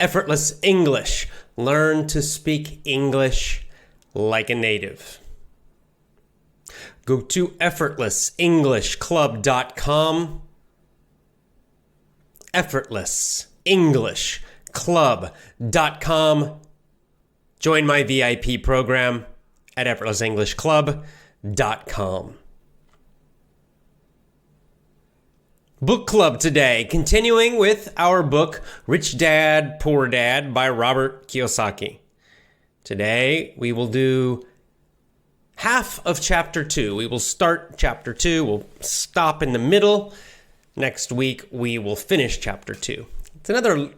Effortless English. Learn to speak English like a native. Go to effortlessenglishclub.com. effortlessenglishclub.com. Join my VIP program at effortlessenglishclub.com. Book club today, continuing with our book, Rich Dad, Poor Dad by Robert Kiyosaki. Today, we will do half of chapter 2. We will start chapter 2. We'll stop in the middle. Next week, we will finish chapter 2. It's another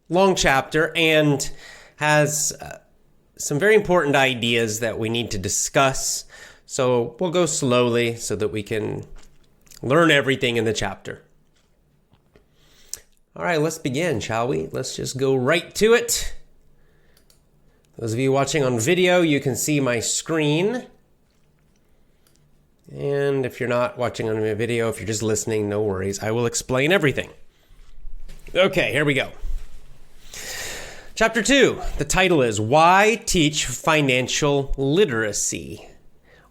long chapter and has some very important ideas that we need to discuss. So we'll go slowly so that we can learn everything in the chapter. All right, let's begin, shall we? Let's just go right to it. Those of you watching on video, you can see my screen. And if you're not watching on my video, if you're just listening, no worries. I will explain everything. Okay, here we go. Chapter 2, the title is Why Teach Financial Literacy?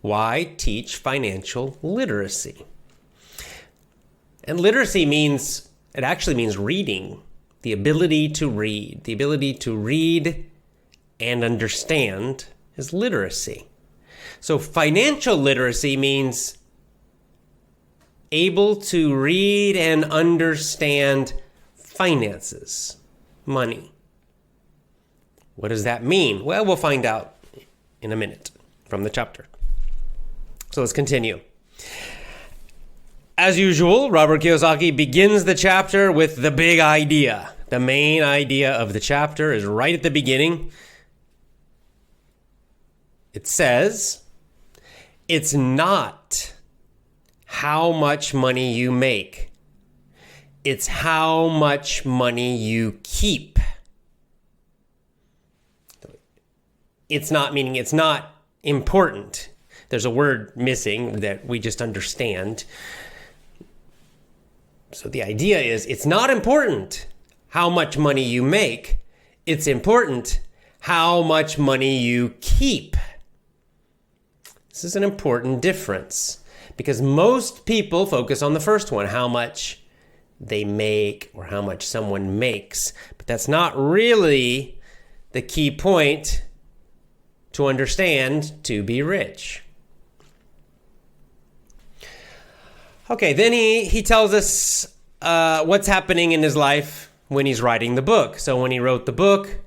Why teach financial literacy? And literacy actually means reading, the ability to read. The ability to read and understand is literacy. So financial literacy means able to read and understand finances, money. What does that mean? Well, we'll find out in a minute from the chapter. So let's continue. As usual, Robert Kiyosaki begins the chapter with the big idea. The main idea of the chapter is right at the beginning. It says, it's not how much money you make. It's how much money you keep. It's not meaning it's not important. There's a word missing that we just understand. So the idea is it's not important how much money you make. It's important how much money you keep. This is an important difference because most people focus on the first one, how much they make or how much someone makes. But that's not really the key point to understand to be rich. Okay, then he tells us what's happening in his life when he's writing the book. So when he wrote the book,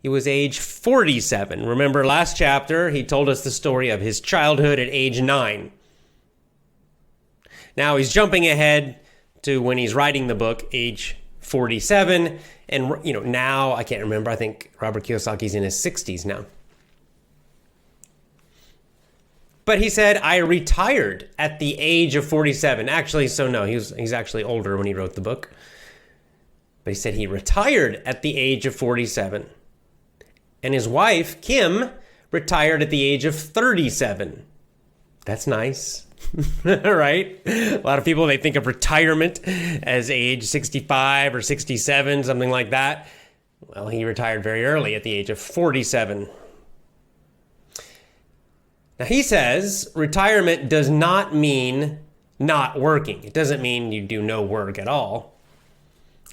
he was age 47. Remember last chapter, he told us the story of his childhood at age 9. Now he's jumping ahead to when he's writing the book, age 47. And now, I can't remember, I think Robert Kiyosaki's in his 60s now. But he said, I retired at the age of 47. Actually, so no, he's actually older when he wrote the book. But he said he retired at the age of 47. And his wife, Kim, retired at the age of 37. That's nice, right? A lot of people, they think of retirement as age 65 or 67, something like that. Well, he retired very early at the age of 47. Now, he says retirement does not mean not working. It doesn't mean you do no work at all.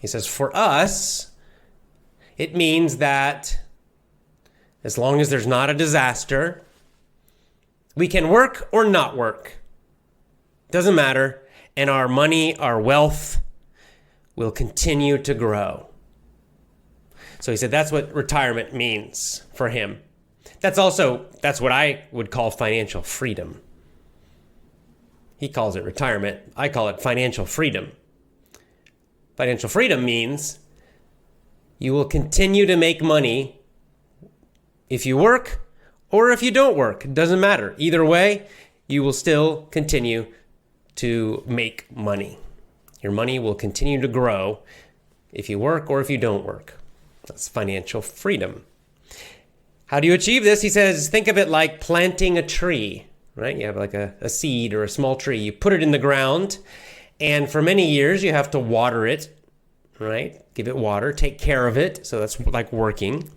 He says for us, it means that as long as there's not a disaster, we can work or not work. Doesn't matter. And our money, our wealth will continue to grow. So he said that's what retirement means for him. That's what I would call financial freedom. He calls it retirement. I call it financial freedom. Financial freedom means you will continue to make money if you work or if you don't work. It doesn't matter. Either way, you will still continue to make money. Your money will continue to grow if you work or if you don't work. That's financial freedom. How do you achieve this? He says, think of it like planting a tree, right? You have like a seed or a small tree. You put it in the ground, and for many years you have to water it, right? Give it water, take care of it. So that's like working.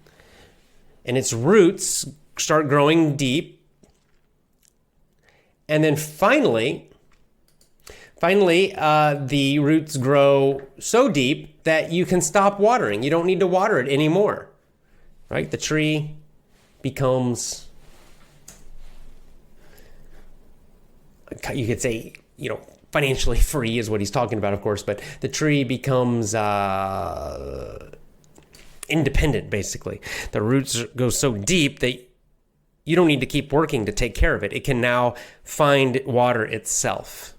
And its roots start growing deep. And then finally, the roots grow so deep that you can stop watering. You don't need to water it anymore, right? The tree becomes, you could say, financially free is what he's talking about, of course, but the tree becomes independent, basically. The roots go so deep that you don't need to keep working to take care of it. It can now find water itself.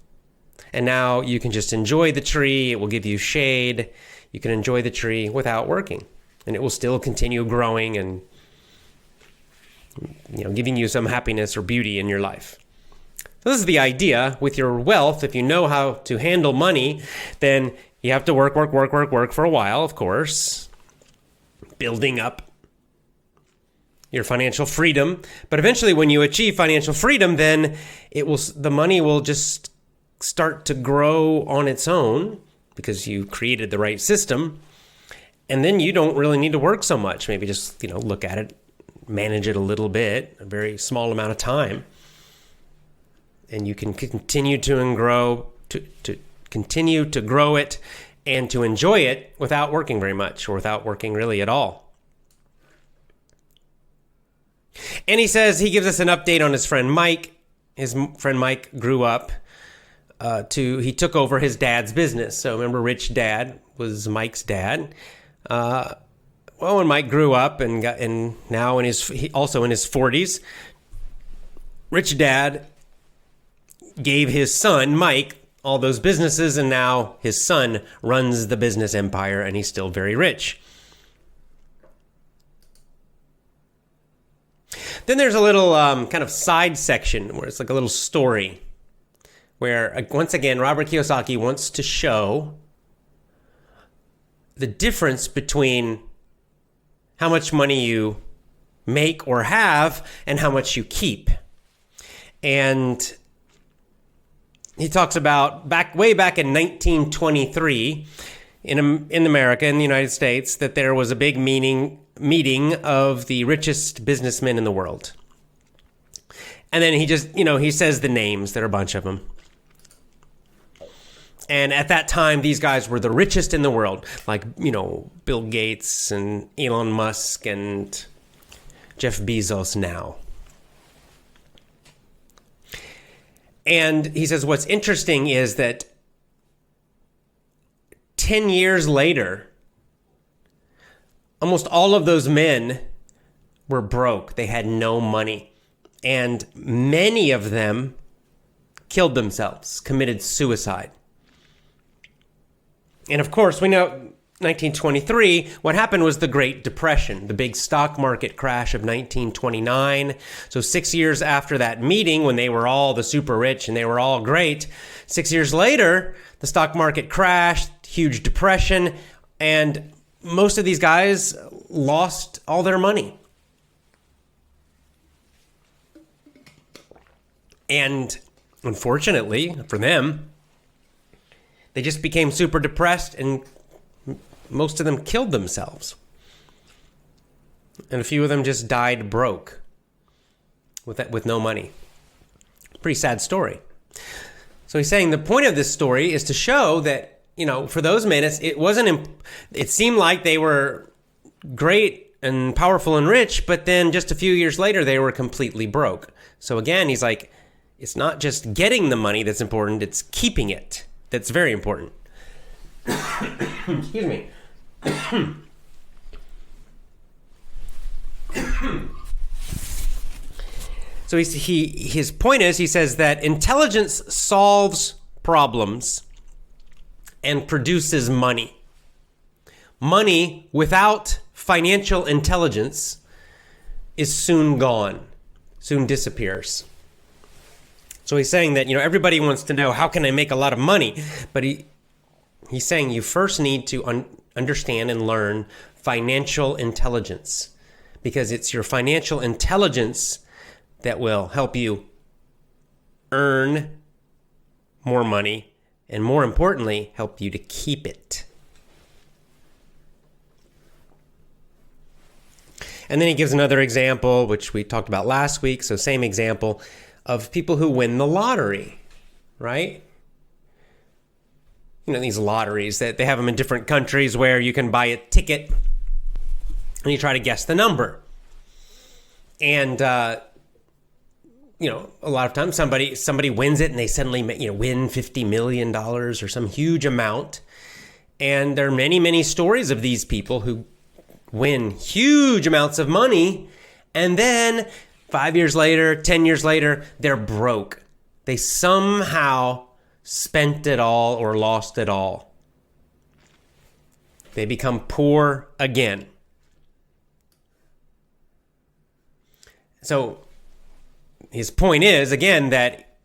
And now you can just enjoy the tree. It will give you shade. You can enjoy the tree without working. And it will still continue growing and giving you some happiness or beauty in your life. So this is the idea with your wealth. If you know how to handle money, then you have to work for a while, of course, building up your financial freedom. But eventually when you achieve financial freedom, then the money will just start to grow on its own because you created the right system. And then you don't really need to work so much. Maybe just, look at it, manage it a little bit, a very small amount of time. And you can continue to grow it and to enjoy it without working very much or without working really at all. And he says he gives us an update on his friend Mike. His friend Mike grew up he took over his dad's business. So remember, Rich Dad was Mike's dad. When Mike grew up and now also in his 40s, Rich Dad gave his son, Mike, all those businesses, and now his son runs the business empire, and he's still very rich. Then there's a little kind of side section where it's like a little story where, once again, Robert Kiyosaki wants to show the difference between how much money you make or have and how much you keep. And he talks about way back in 1923 in America, in the United States, that there was a big meeting of the richest businessmen in the world. And then he just, he says the names. There are a bunch of them. And at that time, these guys were the richest in the world, like, Bill Gates and Elon Musk and Jeff Bezos now. And he says what's interesting is that 10 years later, almost all of those men were broke. They had no money. And many of them killed themselves, committed suicide. And of course, we know 1923, what happened was the Great Depression, the big stock market crash of 1929. So 6 years after that meeting, when they were all the super rich and they were all great, 6 years later, the stock market crashed, huge depression, and most of these guys lost all their money. And unfortunately for them, they just became super depressed, and most of them killed themselves. And a few of them just died broke with no money. Pretty sad story. So he's saying the point of this story is to show that, for those men, it seemed like they were great and powerful and rich, but then just a few years later, they were completely broke. So again, he's like, it's not just getting the money that's important, it's keeping it that's very important. Excuse me. So his point is, he says that intelligence solves problems and produces money. Money without financial intelligence is soon gone, soon disappears. So he's saying that, everybody wants to know, how can I make a lot of money? But he's saying you first need to understand and learn financial intelligence, because it's your financial intelligence that will help you earn more money and, more importantly, help you to keep it. And then he gives another example, which we talked about last week. So same example of people who win the lottery, right? You know, these lotteries that they have them in different countries where you can buy a ticket and you try to guess the number. And, you know, a lot of times somebody wins it and they suddenly, win $50 million or some huge amount. And there are many, many stories of these people who win huge amounts of money. And then 5 years later, 10 years later, they're broke. They somehow spent it all or lost it all. They become poor again. So his point is, again, that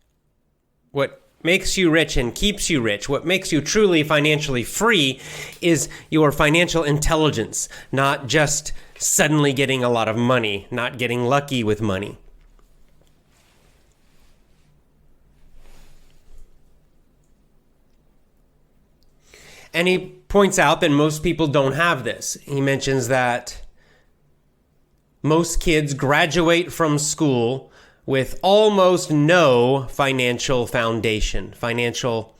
what makes you rich and keeps you rich, what makes you truly financially free, is your financial intelligence, not just suddenly getting a lot of money, not getting lucky with money. And he points out that most people don't have this. He mentions that most kids graduate from school with almost no financial foundation, financial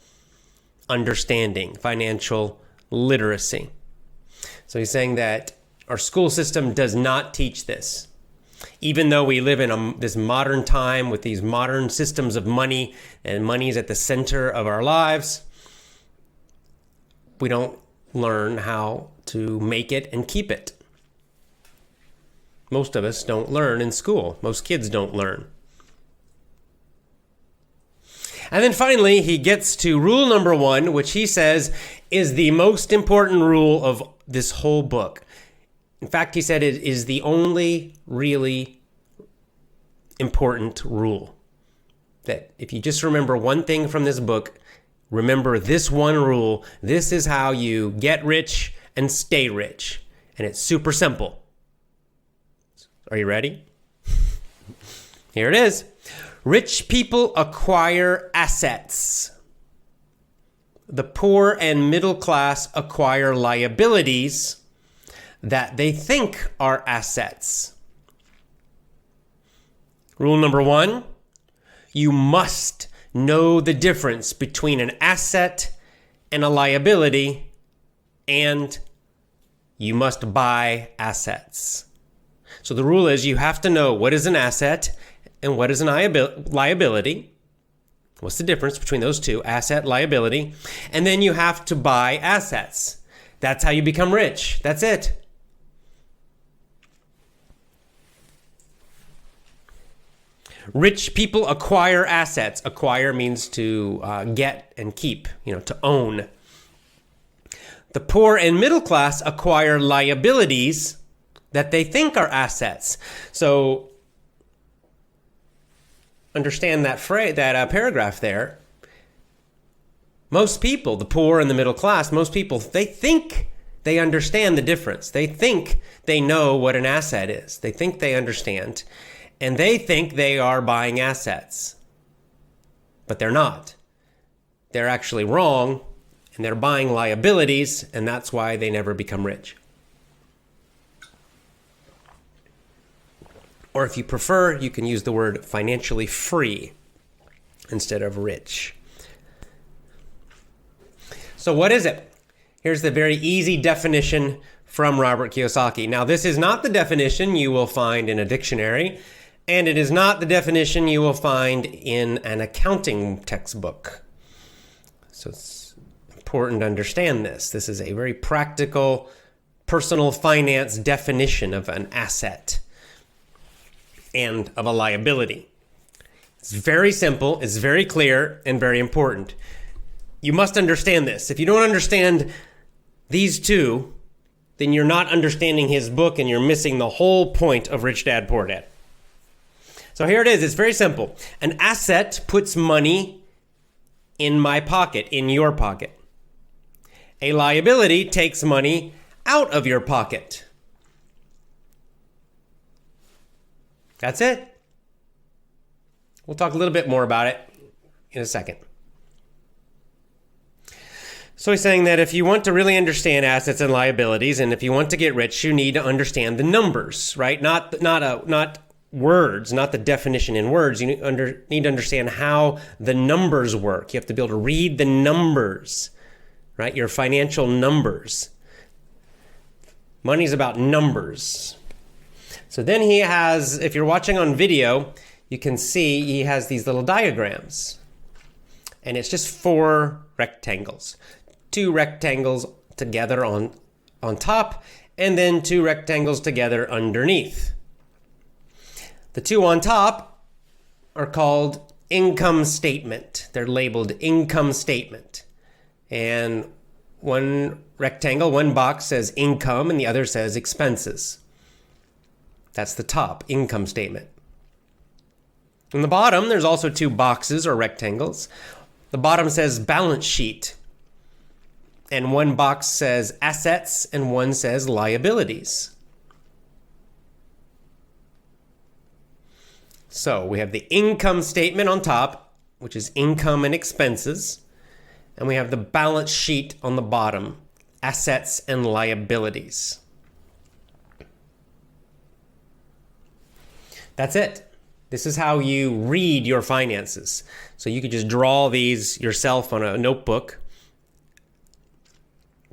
understanding, financial literacy. So he's saying that our school system does not teach this. Even though we live in this modern time with these modern systems of money, and money is at the center of our lives, we don't learn how to make it and keep it. Most of us don't learn in school. Most kids don't learn. And then finally, he gets to rule number 1, which he says is the most important rule of this whole book. In fact, he said it is the only really important rule. That if you just remember one thing from this book, remember this one rule. This is how you get rich and stay rich. And it's super simple. Are you ready? Here it is. Rich people acquire assets. The poor and middle class acquire liabilities that they think are assets. Rule number 1, you must know the difference between an asset and a liability, and you must buy assets. So the rule is you have to know what is an asset and what is an liability. What's the difference between those two, asset, liability? And then you have to buy assets. That's how you become rich. That's it. Rich people acquire assets. Acquire means to get and keep, to own. The poor and middle class acquire liabilities that they think are assets. So understand that phrase, that paragraph there. Most people, the poor and the middle class, most people, they think they understand the difference. They think they know what an asset is. They think they understand. And they think they are buying assets. But they're not. They're actually wrong, and they're buying liabilities, and that's why they never become rich. Or if you prefer, you can use the word financially free instead of rich. So what is it? Here's the very easy definition from Robert Kiyosaki. Now, this is not the definition you will find in a dictionary, and it is not the definition you will find in an accounting textbook. So it's important to understand this. This is a very practical, personal finance definition of an asset and of a liability. It's very simple, it's very clear, and very important. You must understand this. If you don't understand these two, then you're not understanding his book and you're missing the whole point of Rich Dad, Poor Dad. So here it is. It's very simple. An asset puts money in my pocket, in your pocket. A liability takes money out of your pocket. That's it. We'll talk a little bit more about it in a second. So he's saying that if you want to really understand assets and liabilities, and if you want to get rich, you need to understand the numbers, right? Not words, not the definition in words. You need to understand how the numbers work. You have to be able to read the numbers, right? Your financial numbers. Money's about numbers. So then he has, if you're watching on video, you can see he has these little diagrams. And it's just 4 rectangles. 2 rectangles together on top, and then 2 rectangles together underneath. The 2 on top are called income statement. They're labeled income statement. And one rectangle, one box says income, and the other says expenses. That's the top, income statement. On the bottom, there's also 2 boxes or rectangles. The bottom says balance sheet. And one box says assets and one says liabilities. So we have the income statement on top, which is income and expenses. And we have the balance sheet on the bottom, assets and liabilities. That's it. This is how you read your finances. So you could just draw these yourself on a notebook.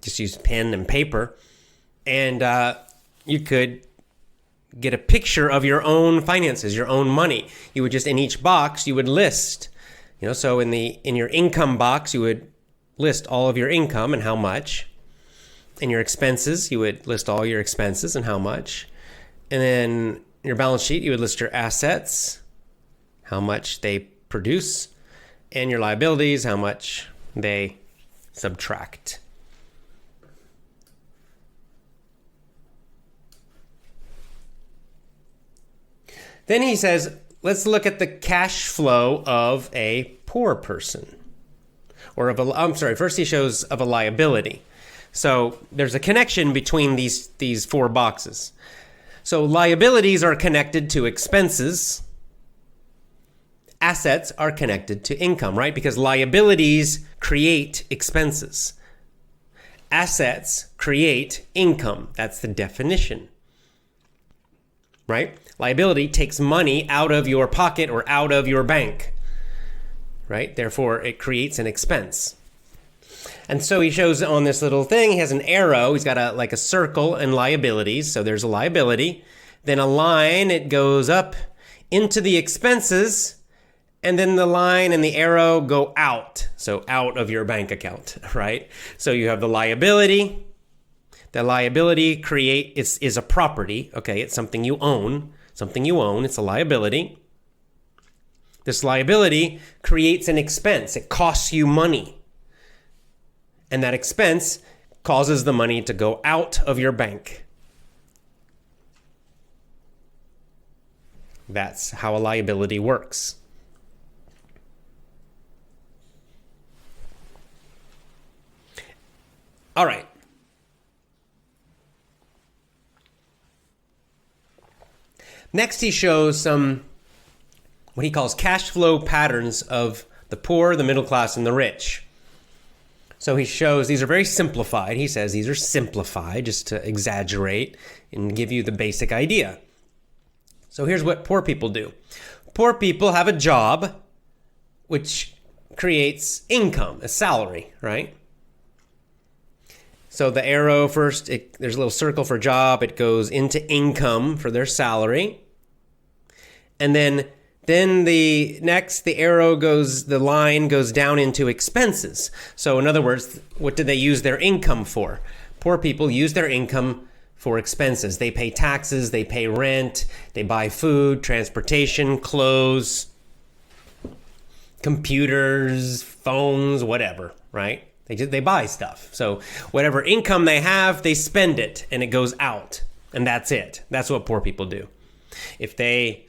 Just use pen and paper, and you could get a picture of your own finances, your own money. You would just, in each box, you would list, so in your income box, you would list all of your income and how much. In your expenses, you would list all your expenses and how much. And then in your balance sheet, you would list your assets, how much they produce, and your liabilities, how much they subtract. Then he says, let's look at the cash flow of a poor person. First he shows of a liability. So there's a connection between these 4 boxes. So liabilities are connected to expenses. Assets are connected to income, right? Because liabilities create expenses. Assets create income. That's the definition, right? Liability takes money out of your pocket or out of your bank, right? Therefore, it creates an expense. And so he shows on this little thing, he has an arrow. He's got a circle and liabilities. So there's a liability. Then a line, it goes up into the expenses. And then the line and the arrow go out. So out of your bank account, right? So you have the liability. The liability is a property. Okay, it's something you own. It's a liability. This liability creates an expense. It costs you money. And that expense causes the money to go out of your bank. That's how a liability works. All right. Next, he shows some what he calls cash flow patterns of the poor, the middle class, and the rich. So he shows these are very simplified. He says these are simplified just to exaggerate and give you the basic idea. So here's what poor people do. Poor people have a job which creates income, a salary, right? So the arrow first, there's a little circle for job. It goes into income for their salary. And then the line goes down into expenses. So in other words, what do they use their income for? Poor people use their income for expenses. They pay taxes, they pay rent, they buy food, transportation, clothes, computers, phones, whatever, right? They buy stuff. So whatever income they have, they spend it and it goes out. And that's it. That's what poor people do. If they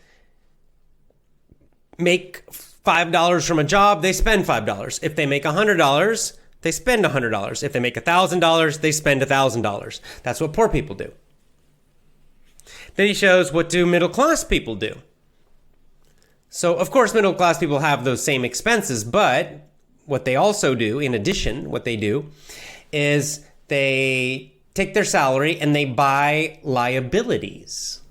make $5 from a job, they spend $5. If they make $100, they spend $100. If they make $1,000, they spend $1,000. That's what poor people do. Then he shows what do middle class people do. So of course middle class people have those same expenses, but what they also do, in addition, what they do is they take their salary and they buy liabilities.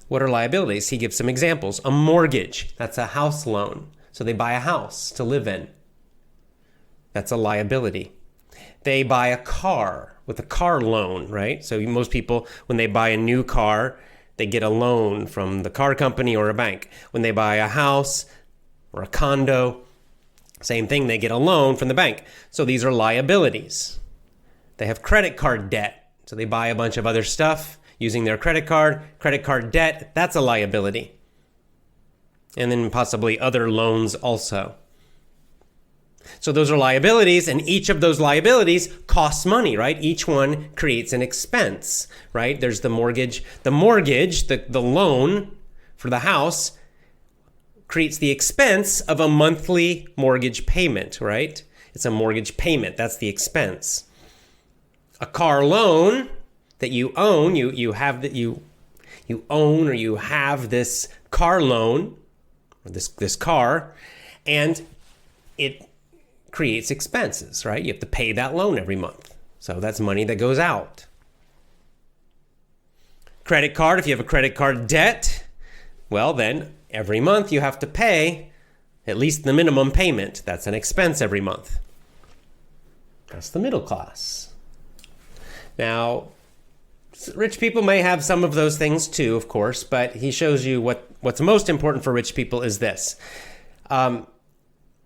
What are liabilities? He gives some examples. A mortgage, that's a house loan. So they buy a house to live in. That's a liability. They buy a car with a car loan, right? So most people, when they buy a new car, they get a loan from the car company or a bank. When they buy a house or a condo, same thing, they get a loan from the bank. So these are liabilities. They have credit card debt. So they buy a bunch of other stuff using their credit card debt, that's a liability. And then possibly other loans also. So those are liabilities, and each of those liabilities costs money, right? Each one creates an expense, right? There's the mortgage. The loan for the house creates the expense of a monthly mortgage payment, right? It's a mortgage payment. That's the expense. A car loan that you own, you own or you have this car loan, or this car, and it creates expenses, right? You have to pay that loan every month. So that's money that goes out. Credit card, if you have a credit card debt, well then every month you have to pay at least the minimum payment. That's an expense every month. That's the middle class. Now, rich people may have some of those things too, of course, but he shows you what's most important for rich people is this.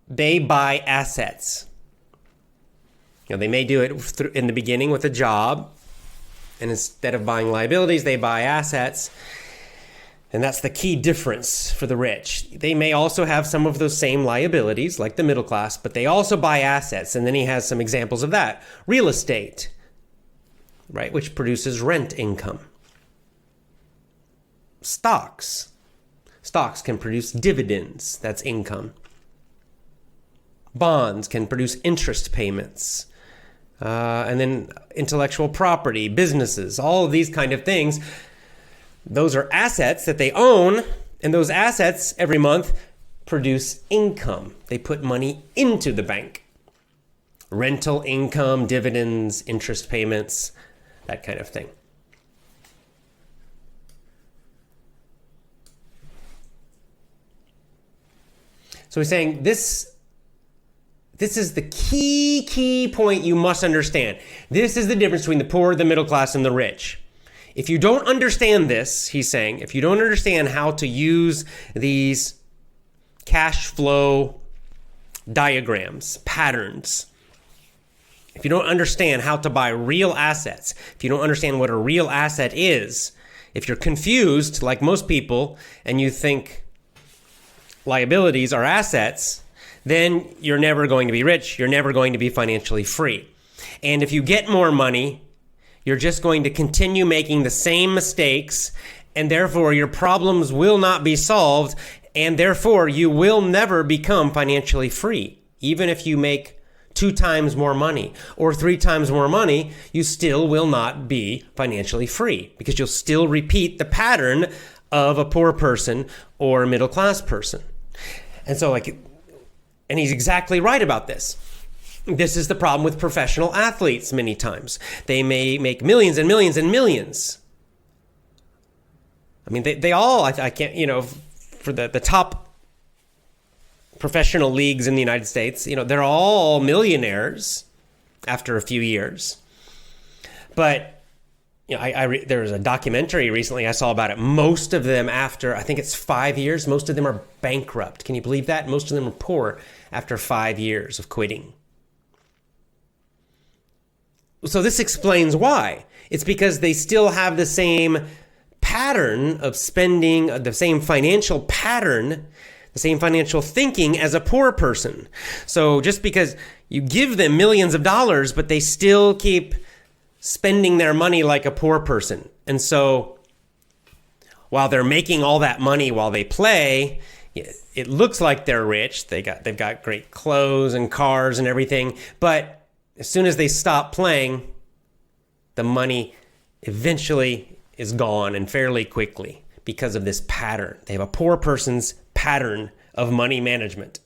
They buy assets. They may do it in the beginning with a job, and instead of buying liabilities, they buy assets. And that's the key difference for the rich. They may also have some of those same liabilities, like the middle class, but they also buy assets. And then he has some examples of that. Real estate, right, which produces rent income. Stocks can produce dividends, that's income. Bonds can produce interest payments. And then intellectual property, businesses, all of these kind of things. Those are assets that they own, and those assets every month produce income. They put money into the bank. Rental income, dividends, interest payments, that kind of thing. So he's saying this is the key point you must understand. This is the difference between the poor, the middle class, and the rich. If you don't understand this, he's saying, if you don't understand how to use these cash flow diagrams, patterns, if you don't understand how to buy real assets, if you don't understand what a real asset is, if you're confused, like most people, and you think liabilities are assets, then you're never going to be rich. You're never going to be financially free. And if you get more money, you're just going to continue making the same mistakes, and therefore your problems will not be solved, and therefore you will never become financially free. Even if you make 2 times more money or 3 times more money, you still will not be financially free because you'll still repeat the pattern of a poor person or a middle class person. And so and he's exactly right about this. This is the problem with professional athletes many times. They may make millions and millions and millions. I mean, they all, I can't, for the top professional leagues in the United States, they're all millionaires after a few years. But, there was a documentary recently I saw about it. Most of them after, I think it's 5 years, most of them are bankrupt. Can you believe that? Most of them are poor after 5 years of quitting. So this explains why. It's because they still have the same pattern of spending, the same financial pattern, the same financial thinking as a poor person. So just because you give them millions of dollars, but they still keep spending their money like a poor person. And so while they're making all that money while they play, it looks like they're rich. They've got great clothes and cars and everything, but as soon as they stop playing, the money eventually is gone, and fairly quickly, because of this pattern. They have a poor person's pattern of money management.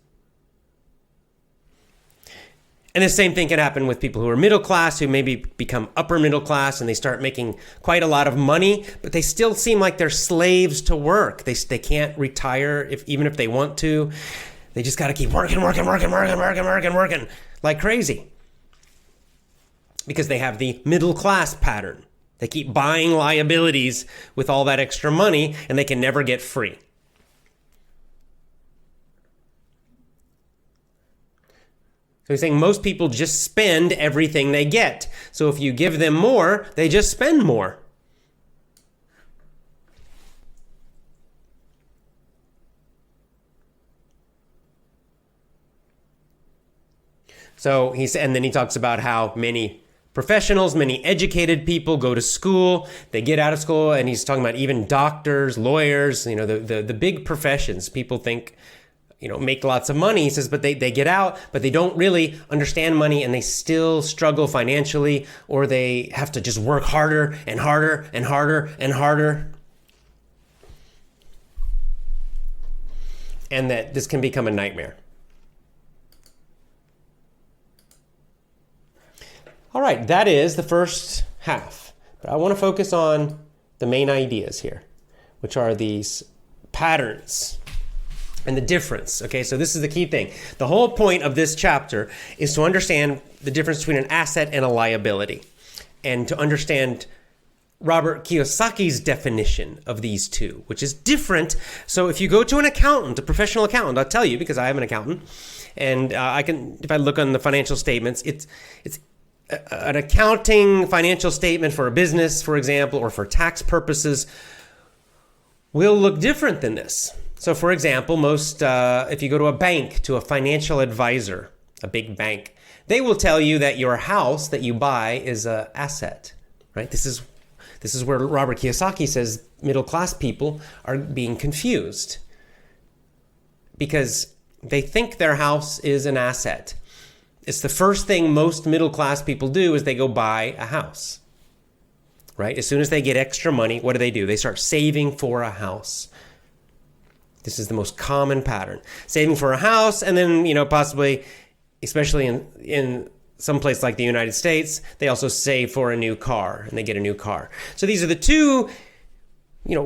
And the same thing can happen with people who are middle class, who maybe become upper middle class and they start making quite a lot of money, but they still seem like they're slaves to work. They can't retire even if they want to. They just got to keep working like crazy because they have the middle class pattern. They keep buying liabilities with all that extra money and they can never get free. So he's saying most people just spend everything they get. So if you give them more, they just spend more. So and then he talks about how many professionals, many educated people go to school, they get out of school, and he's talking about even doctors, lawyers, the big professions. People think, make lots of money. He says, but they get out, but they don't really understand money and they still struggle financially, or they have to just work harder and harder and harder and harder. And that this can become a nightmare. All right, that is the first half. But I want to focus on the main ideas here, which are these patterns and the difference. Okay, so this is the key thing. The whole point of this chapter is to understand the difference between an asset and a liability, and to understand Robert Kiyosaki's definition of these two, which is different. So if you go to an accountant, a professional accountant, I'll tell you because I am an accountant, and if I look on the financial statements, it's an accounting financial statement for a business, for example, or for tax purposes, will look different than this. So, for example, if you go to a bank, to a financial advisor, a big bank, they will tell you that your house that you buy is an asset, right? This is where Robert Kiyosaki says middle class people are being confused because they think their house is an asset. It's the first thing most middle class people do is they go buy a house, right? As soon as they get extra money, what do? They start saving for a house. This is the most common pattern. Saving for a house, and then, possibly, especially in some place like the United States, they also save for a new car, and they get a new car. So these are the two,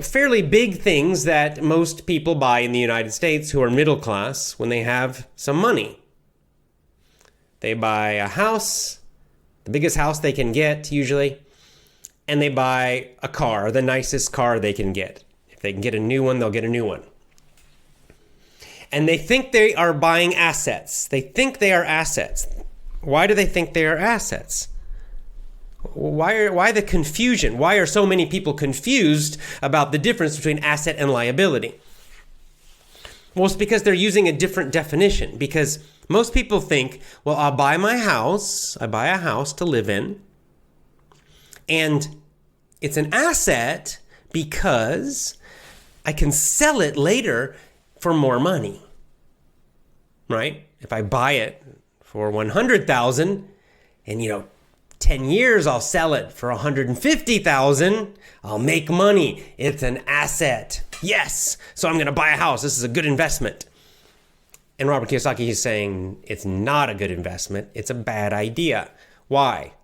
fairly big things that most people buy in the United States who are middle class when they have some money. They buy a house, the biggest house they can get usually, and they buy a car, the nicest car they can get. If they can get a new one, they'll get a new one. And they think they are buying assets. They think they are assets. Why do they think they are assets? Why the confusion? Why are so many people confused about the difference between asset and liability? Well, it's because they're using a different definition. Because most people think, well, I'll buy my house. I buy a house to live in. And it's an asset because I can sell it later for more money, right? If I buy it for $100,000 and 10 years I'll sell it for $150,000, I'll make money. It's an asset. Yes. So I'm going to buy a house. This is a good investment. And Robert Kiyosaki is saying it's not a good investment. It's a bad idea. Why?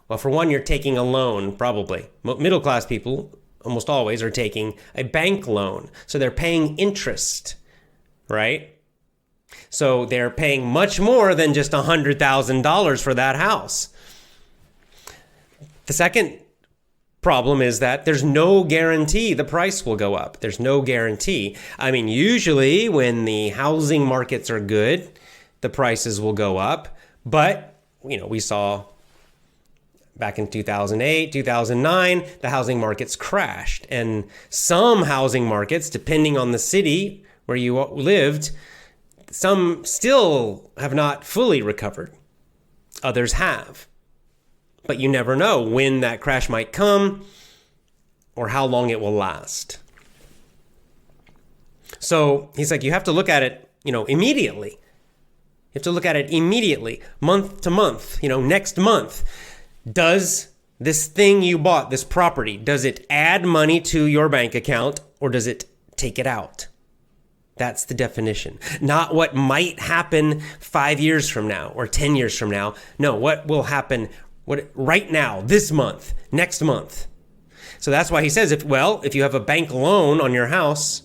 Well, for one, you're taking a loan, probably. Middle class people almost always are taking a bank loan. So they're paying interest, right? So they're paying much more than just $100,000 for that house. The second problem is that there's no guarantee the price will go up. There's no guarantee. I mean, usually when the housing markets are good, the prices will go up. But, we saw back in 2008, 2009, the housing markets crashed. And some housing markets, depending on the city where you lived, some still have not fully recovered. Others have. But you never know when that crash might come or how long it will last. So he's like, you have to look at it, immediately. You have to look at it immediately, month to month, next month. Does this thing you bought, this property, does it add money to your bank account or does it take it out? That's the definition. Not what might happen 5 years from now or 10 years from now. No, what will happen right now, this month, next month. So that's why he says, if you have a bank loan on your house,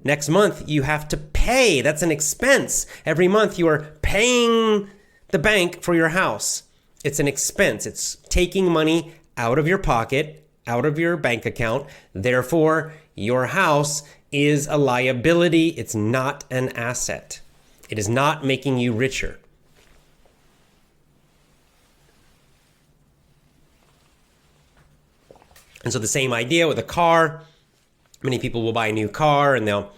next month you have to pay. That's an expense. Every month you are paying the bank for your house. It's an expense. It's taking money out of your pocket, out of your bank account. Therefore, your house is a liability. It's not an asset. It is not making you richer. And so the same idea with a car. Many people will buy a new car and they'll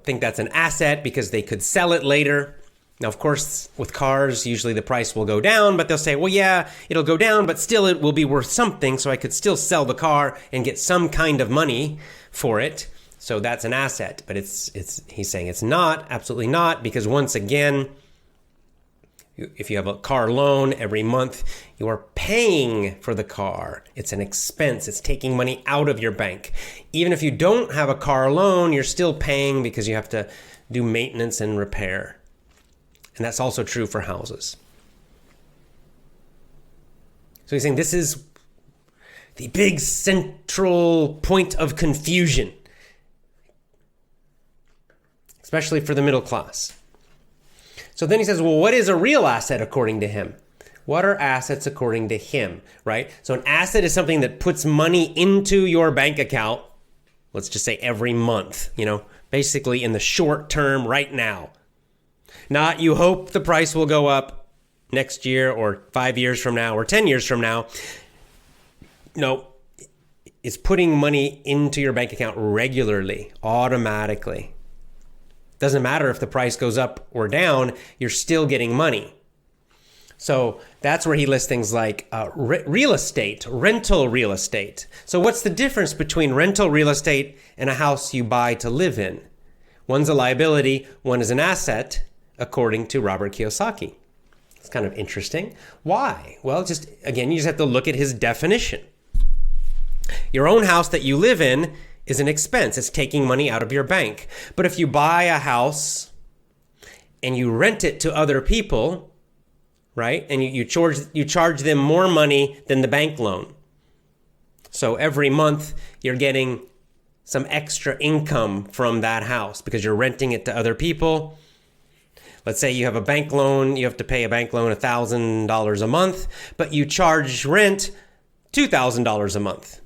think that's an asset because they could sell it later. Now, of course, with cars, usually the price will go down, but they'll say, well, yeah, it'll go down, but still it will be worth something, so I could still sell the car and get some kind of money for it. So that's an asset. But he's saying it's not, absolutely not, because once again, if you have a car loan every month, you are paying for the car. It's an expense. It's taking money out of your bank. Even if you don't have a car loan, you're still paying because you have to do maintenance and repair. And that's also true for houses. So he's saying this is the big central point of confusion, especially for the middle class. So then he says, well, what is a real asset according to him? What are assets according to him, right? So an asset is something that puts money into your bank account, let's just say every month, basically in the short term right now. Not you hope the price will go up next year or 5 years from now or 10 years from now. No, it's putting money into your bank account regularly, automatically. Doesn't matter if the price goes up or down, you're still getting money. So that's where he lists things like real estate, rental real estate. So what's the difference between rental real estate and a house you buy to live in? One's a liability, one is an asset, according to Robert Kiyosaki. It's kind of interesting. Why? Well, you just have to look at his definition. Your own house that you live in is an expense. It's taking money out of your bank. But if you buy a house and you rent it to other people, right? And you charge them more money than the bank loan. So every month you're getting some extra income from that house because you're renting it to other people. Let's say you have a bank loan, you have to pay a bank loan $1,000 a month, but you charge rent $2,000 a month.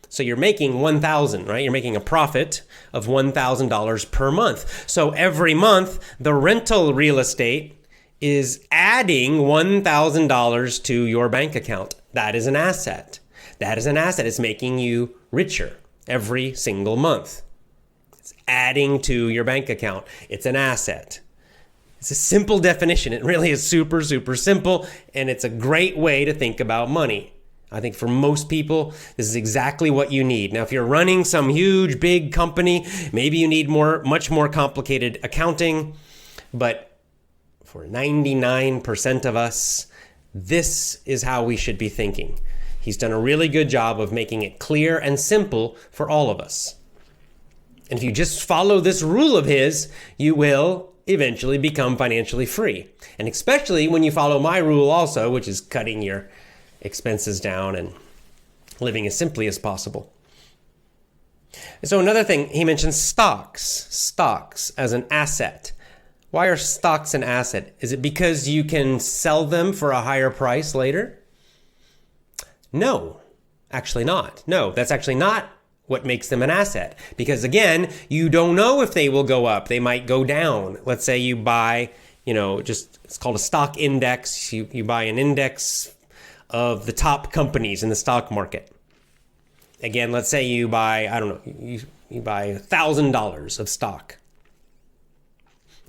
So you're making $1,000, right? You're making a profit of $1,000 per month. So every month, the rental real estate is adding $1,000 to your bank account. That is an asset. That is an asset. It's making you richer every single month. It's adding to your bank account. It's an asset. It's a simple definition. It really is super, super simple, and it's a great way to think about money. I think for most people, this is exactly what you need. Now, if you're running some huge, big company, maybe you need much more complicated accounting, but for 99% of us, this is how we should be thinking. He's done a really good job of making it clear and simple for all of us. And if you just follow this rule of his, you will eventually become financially free. And especially when you follow my rule also, which is cutting your expenses down and living as simply as possible. So another thing, he mentions stocks as an asset. Why are stocks an asset? Is it because you can sell them for a higher price later? No, actually not. No, that's actually not what makes them an asset. Because again, you don't know if they will go up. They might go down. Let's say you buy, it's called a stock index. You buy an index of the top companies in the stock market. Again, let's say you buy, you buy $1,000 of stock.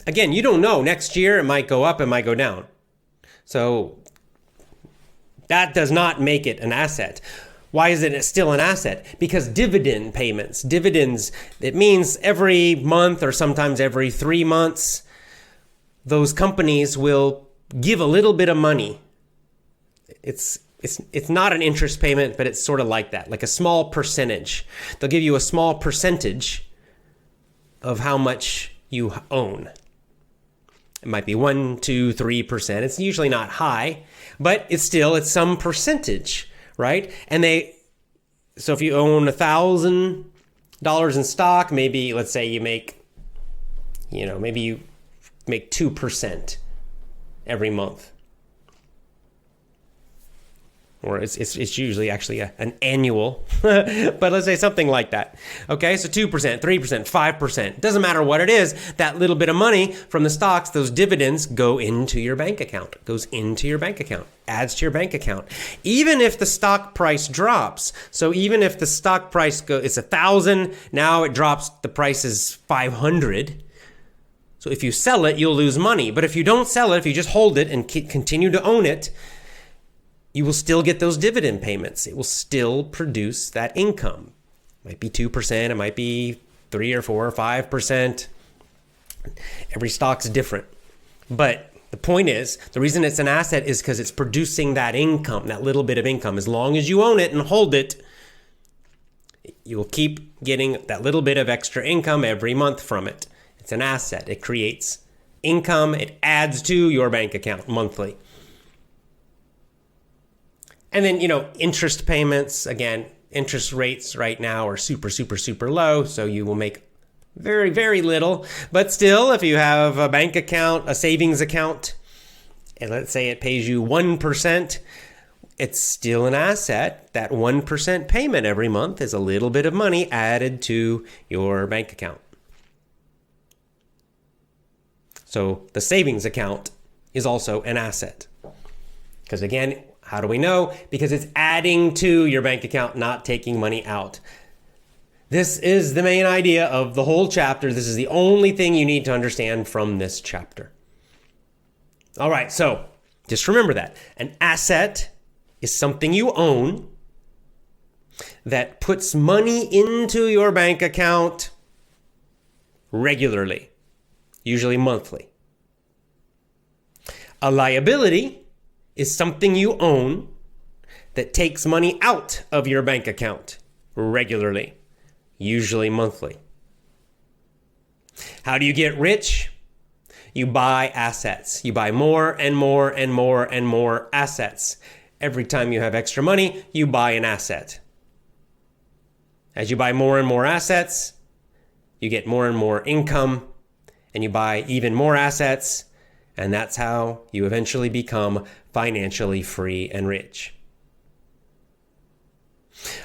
Again, you don't know. Next year, it might go up, it might go down. So that does not make it an asset. Why is it still an asset? Because dividends, it means every month or sometimes every 3 months, those companies will give a little bit of money. It's not an interest payment, but it's sort of like that, like a small percentage. They'll give you a small percentage of how much you own. It might be 1, 2, 3%. It's usually not high, but it's some percentage, right? So if you own $1,000 in stock, maybe let's say you make 2% every month. Or it's usually actually an annual, but let's say something like that. Okay, so 2%, 3%, 5%. Doesn't matter what it is, that little bit of money from the stocks, those dividends go into your bank account, adds to your bank account. Even if the stock price drops, so even if the stock price it's 1,000, now it drops, the price is 500. So if you sell it, you'll lose money. But if you don't sell it, if you just hold it and continue to own it, you will still get those dividend payments. It will still produce that income. It might be 2%, it might be 3 or 4 or 5%. Every stock's different. But the point is, the reason it's an asset is because it's producing that income, that little bit of income. As long as you own it and hold it, you will keep getting that little bit of extra income every month from it. It's an asset. It creates income. It adds to your bank account monthly. And then, interest payments, again, interest rates right now are super, super, super low. So you will make very, very little. But still, if you have a bank account, a savings account, and let's say it pays you 1%, it's still an asset. That 1% payment every month is a little bit of money added to your bank account. So the savings account is also an asset. Because again, how do we know? Because it's adding to your bank account, not taking money out. This is the main idea of the whole chapter. This is the only thing you need to understand from this chapter. All right, so just remember that. An asset is something you own that puts money into your bank account regularly, usually monthly. A liability is something you own that takes money out of your bank account regularly, usually monthly. How do you get rich? You buy assets. You buy more and more and more and more assets. Every time you have extra money, you buy an asset. As you buy more and more assets, you get more and more income, and you buy even more assets, and that's how you eventually become financially free and rich.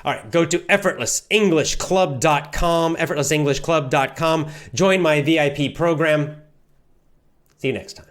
All right, go to effortlessenglishclub.com, effortlessenglishclub.com. Join my VIP program. See you next time.